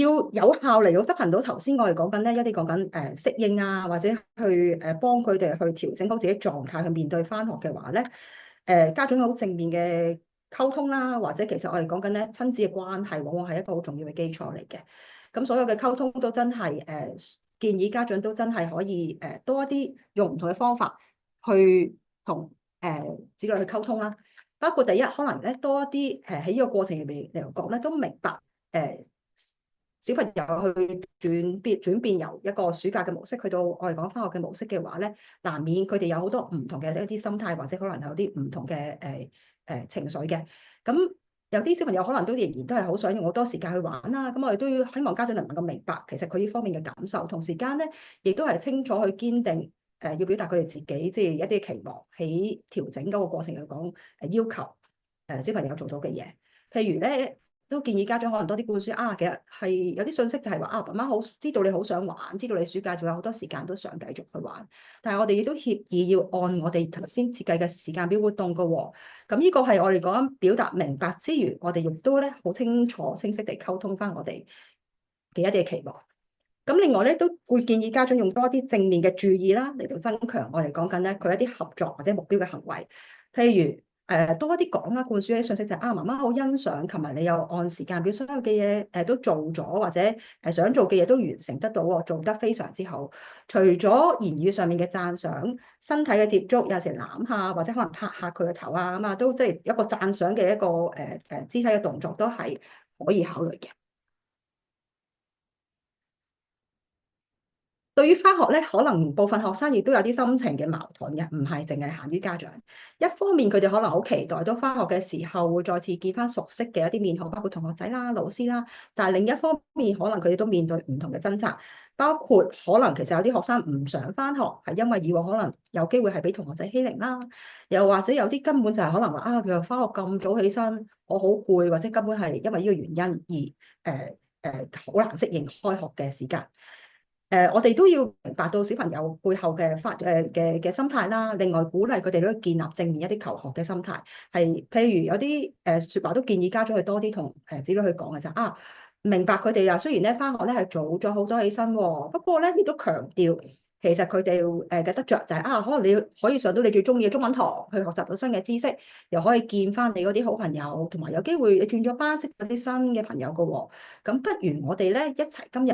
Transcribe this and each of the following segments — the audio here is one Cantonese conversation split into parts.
要有效嚟到執行到頭先我哋講緊咧一啲講緊適應啊，或者去幫佢哋去調整好自己狀態去面對翻學嘅話咧，家長有好正面嘅溝通啦，或者其實我哋講緊咧親子嘅關係，往往係一個好重要嘅基礎嚟嘅。咁所有嘅溝通都真係建議家長都真係可以多一啲用唔同嘅方法去同子女去溝通啦。包括第一，可能咧多一啲喺呢個過程入面嚟講咧，都明白小朋友去轉變由一個暑假嘅模式去到我哋講返學嘅模式嘅話咧，難免佢哋有好多唔同嘅一啲心態，或者可能有啲唔同嘅情緒嘅。咁有啲小朋友可能都仍然都係好想用好多時間去玩啦。咁我哋都要希望家長能夠明白其實佢呢方面嘅感受，同時間咧亦都係清楚去堅定要表達佢哋自己即係一啲期望喺調整嗰個過程嚟講要求小朋友做到嘅嘢，譬如咧。都建議家長可能多啲灌輸啊，其實係有啲信息就係話啊，媽媽好知道你好想玩，知道你暑假仲有好多時間都想繼續去玩，但係我哋亦都協議要按我哋頭先設計嘅時間表活動㗎喎。咁呢個係我哋講緊表達明白之餘，我哋亦都咧好清楚清晰地溝通翻我哋嘅一啲期望。咁另外咧都會建議家長用多啲正面嘅注意啦，嚟到增強我哋講緊咧佢一啲合作或者目標嘅行為，譬如。多啲講啦，灌輸啲信息就係啊，媽媽好欣賞，琴日你又按時間表所有嘅嘢都做咗，或者想做嘅嘢都完成得到喎，做得非常之好。除咗言語上面嘅讚賞，身體嘅接觸，有時攬下或者可能拍下佢嘅頭啊咁啊，都即係一個讚賞嘅一個肢體嘅動作都係可以考慮嘅。對於返學咧，可能部分學生亦都有啲心情嘅矛盾嘅，唔係淨係限於家長。一方面佢哋可能好期待到返學嘅時候會再次見返熟悉嘅一啲面孔，包括同學仔啦、老師啦。但係另一方面，可能佢哋都面對唔同嘅掙扎，包括可能其實有啲學生唔想返學，係因為以往可能有機會係俾同學仔欺凌啦，又或者有啲根本就係可能話啊，佢又返學咁早起身，我好攰，或者根本係因為呢個原因而好難適應開學嘅時間。我哋都要明白到小朋友背後嘅嘅心態啦。另外鼓勵佢哋都建立正面一啲求學嘅心態，係譬如有啲説話都建議家長去多啲同子女去講嘅就啊，明白佢哋啊，雖然咧返學咧係早咗好多起身喎，不過咧亦都強調。其實佢哋嘅得着就係啊，可能你可以上到你最中意嘅中文堂，去學習到新嘅知識，又可以見翻你嗰啲好朋友，同埋有機會你轉咗班識到啲新嘅朋友㗎喎。咁不如我哋咧一齊今日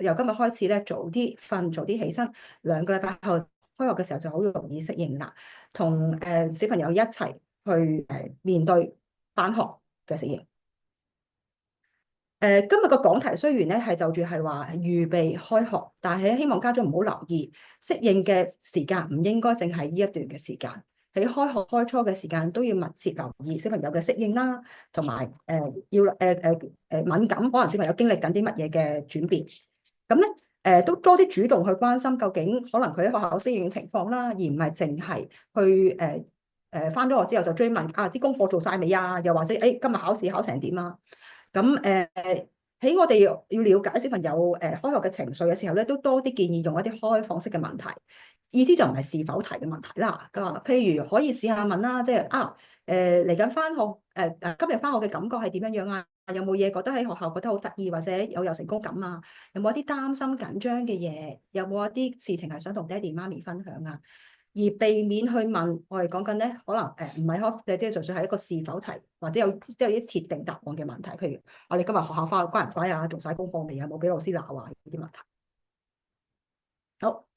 由今日開始咧早啲瞓，早啲起身，2個禮拜後開學嘅時候就好容易適應啦。同小朋友一齊去面對返學嘅適應。今日個講題雖然咧係就住係話預備開學，但係希望家長唔好留意適應嘅時間，唔應該淨係呢一段嘅時間。喺開學開初嘅時間都要密切留意小朋友嘅適應啦，同埋要敏感，可能小朋友經歷緊啲乜嘢嘅轉變。咁咧都多啲主動去關心究竟可能佢喺學校適應情況啦，而唔係淨係去返咗學之後就追問啊啲功課做晒未啊？又或者誒今日考試考成點啊？咁喺我哋要了解小朋友開學嘅情緒嘅時候咧，都多啲建議用一啲開放式嘅問題，意思就唔係是否題嘅問題啦。咁啊，譬如可以試下問啦，即係啊嚟緊返學今日返學嘅感覺係點樣樣啊？有冇嘢覺得喺學校覺得好得意或者有成功感啊？有冇一啲擔心緊張嘅嘢？有冇一啲事情係想同爹哋媽咪分享啊？而避免去問我哋講緊咧，可能唔係即係純粹係一個是否題，或者有啲設定答案嘅問題，譬如我哋今日學校返去乖唔乖啊，做晒功課未啊，冇俾老師鬧啊呢啲問題。好。